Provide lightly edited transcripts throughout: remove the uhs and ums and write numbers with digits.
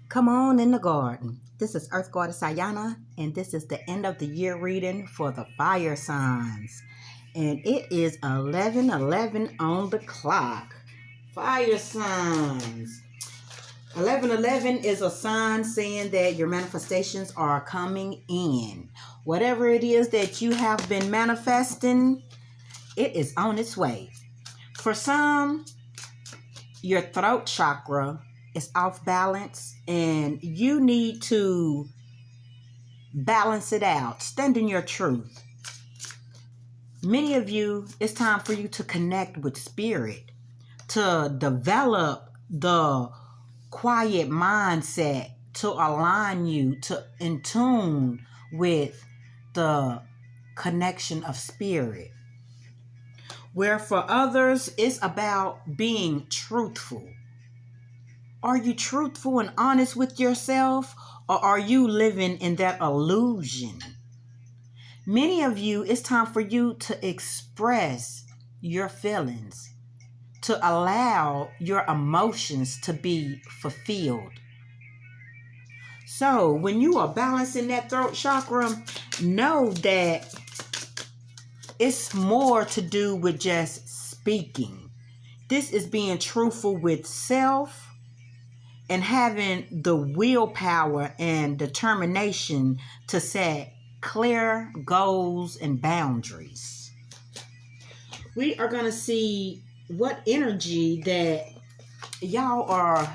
Come on in the garden. This is Earth Goddess Ayana, and this is the end of the year reading for the fire signs. And it is 11:11 on the clock. Fire signs. 11:11 is a sign saying that your manifestations are coming in. Whatever it is that you have been manifesting, it is on its way. For some, your throat chakra is off balance and you need to balance it out. Stand in your truth. Many of you, it's time for you to connect with spirit, to develop the quiet mindset, to align you to in tune with the connection of spirit. Where for others, it's about being truthful. Are you truthful and honest with yourself, or are you living in that illusion? Many of you, it's time for you to express your feelings, to allow your emotions to be fulfilled. So when you are balancing that throat chakra, know that it's more to do with just speaking. This is being truthful with self and having the willpower and determination to set clear goals and boundaries. We are going to see what energy that y'all are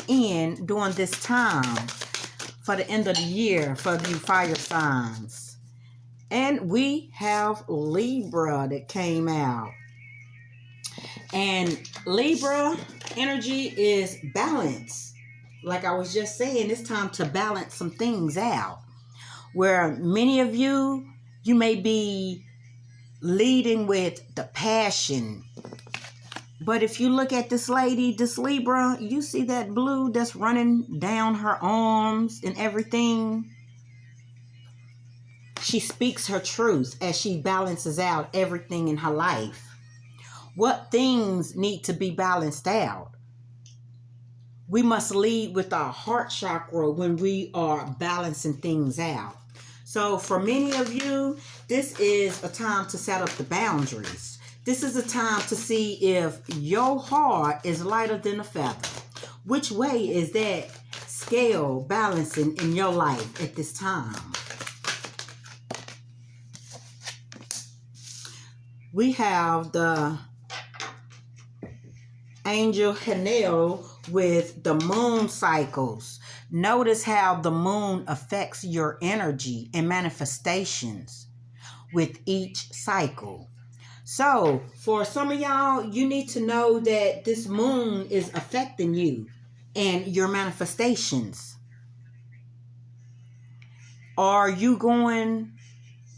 in during this time for the end of the year for you fire signs. And we have Libra that came out. And Libra energy is balance. Like I was just saying, it's time to balance some things out. Where many of you may be leading with the passion. But if you look at this lady, this Libra, you see that blue that's running down her arms and everything. She speaks her truth as she balances out everything in her life. What things need to be balanced out? We must lead with our heart chakra when we are balancing things out. So for many of you, this is a time to set up the boundaries. This is a time to see if your heart is lighter than a feather. Which way is that scale balancing in your life at this time? We have the Angel Hanel with the moon cycles. Notice how the moon affects your energy and manifestations with each cycle. So for some of y'all, you need to know that this moon is affecting you and your manifestations. Are you going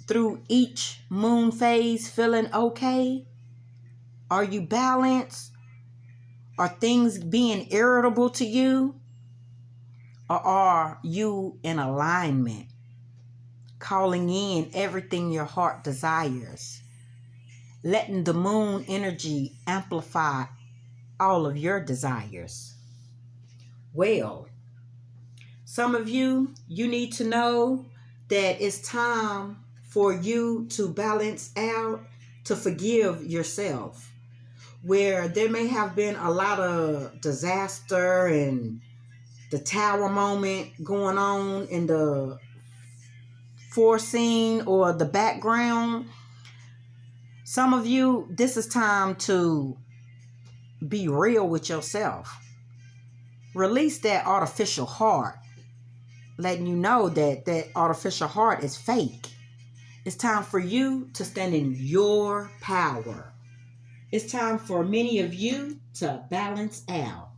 through each moon phase feeling okay? Are you balanced? Are things being irritable to you? Or are you in alignment, calling in everything your heart desires, letting the moon energy amplify all of your desires? Well, some of you need to know that it's time for you to balance out, to forgive yourself. Where there may have been a lot of disaster and the tower moment going on in the foreseen or the background. Some of you, this is time to be real with yourself. Release that artificial heart, letting you know that that artificial heart is fake. It's time for you to stand in your power. It's time for many of you to balance out.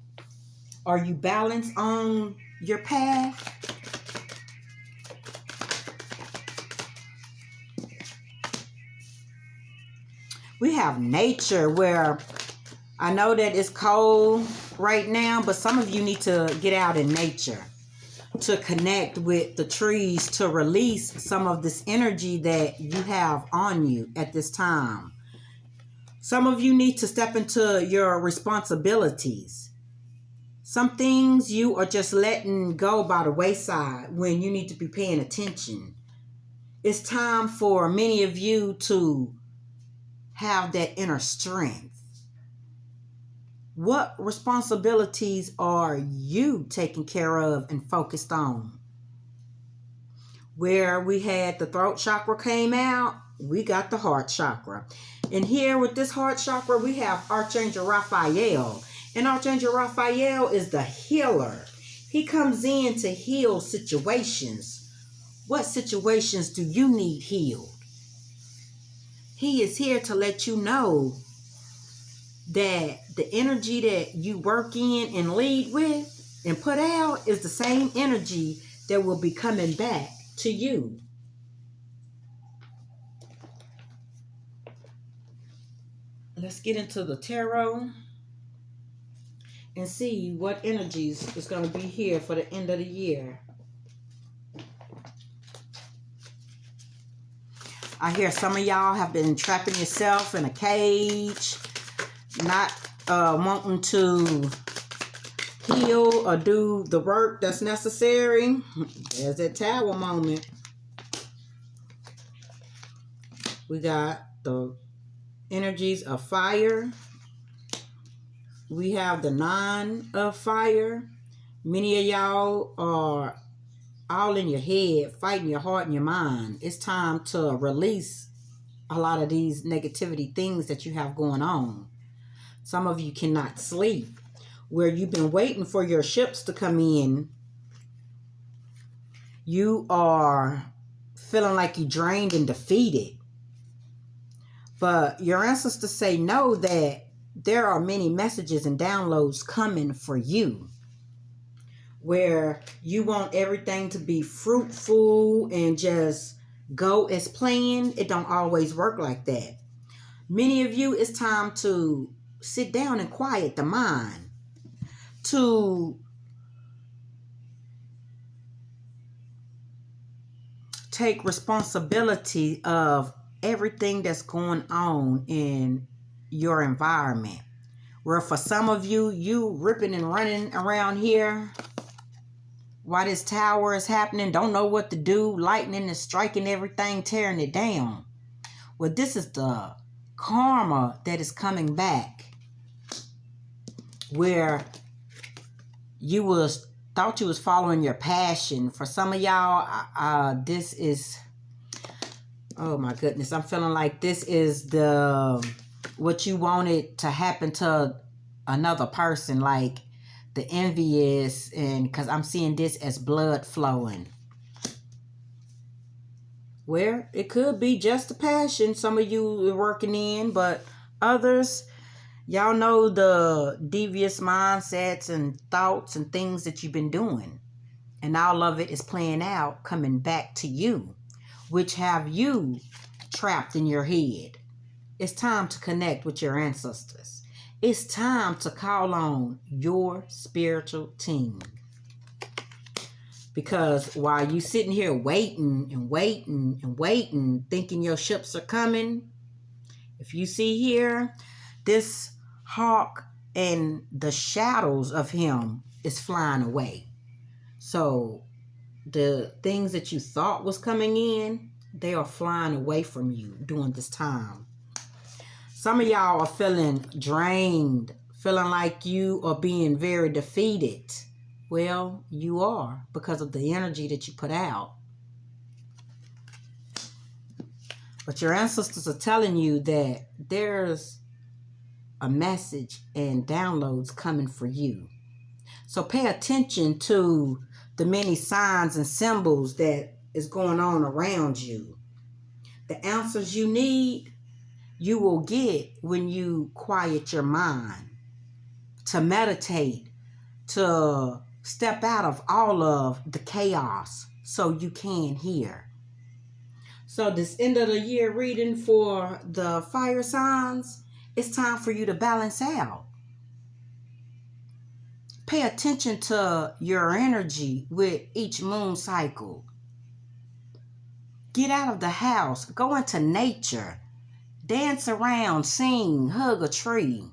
Are you balanced on your path? We have nature, where I know that it's cold right now, but some of you need to get out in nature to connect with the trees, to release some of this energy that you have on you at this time. Some of you need to step into your responsibilities. Some things you are just letting go by the wayside when you need to be paying attention. It's time for many of you to have that inner strength. What responsibilities are you taking care of and focused on? Where we had the throat chakra came out, we got the heart chakra. And here with this heart chakra, we have Archangel Raphael. And Archangel Raphael is the healer. He comes in to heal situations. What situations do you need healed? He is here to let you know that the energy that you work in and lead with and put out is the same energy that will be coming back to you. Let's get into the tarot and see what energies is going to be here for the end of the year. I hear some of y'all have been trapping yourself in a cage, not wanting to heal or do the work that's necessary. There's that Tower moment. We got the energies of fire. We have the 9 of fire. Many of y'all are all in your head, fighting your heart and your mind. It's time to release a lot of these negativity things that you have going on. Some of you cannot sleep, where you've been waiting for your ships to come in. You are feeling like you're drained and defeated. But your ancestors say no, that there are many messages and downloads coming for you, where you want everything to be fruitful and just go as planned. It don't always work like that. Many of you, it's time to sit down and quiet the mind, to take responsibility of everything that's going on in your environment. Where for some of you, you ripping and running around here while this tower is happening, don't know what to do, lightning is striking everything, tearing it down. Well, this is the karma that is coming back, where you thought you was following your passion. For some of y'all, this is, oh my goodness, I'm feeling like this is what you wanted to happen to another person, like the envious, and because I'm seeing this as blood flowing. Where it could be just a passion some of you are working in, but others, y'all know the devious mindsets and thoughts and things that you've been doing. And all of it is playing out, coming back to you, which have you trapped in your head. It's time to connect with your ancestors. It's time to call on your spiritual team. Because while you sitting here waiting and waiting and waiting, thinking your ships are coming, if you see here, this hawk and the shadows of him is flying away. So the things that you thought was coming in, they are flying away from you during this time. Some of y'all are feeling drained, feeling like you are being very defeated. Well, you are, because of the energy that you put out. But your ancestors are telling you that there's a message and downloads coming for you. So pay attention to the many signs and symbols that is going on around you. The answers you need, you will get when you quiet your mind, to meditate, to step out of all of the chaos so you can hear. So this end of the year reading for the fire signs, it's time for you to balance out. Pay attention to your energy with each moon cycle. Get out of the house, go into nature. Dance around, sing, hug a tree.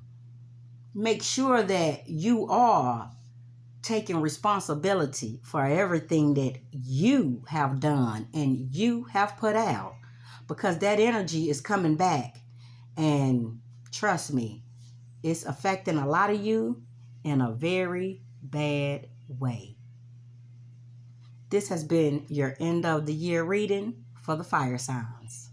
Make sure that you are taking responsibility for everything that you have done and you have put out, because that energy is coming back. And trust me, it's affecting a lot of you in a very bad way. This has been your end of the year reading for the fire signs.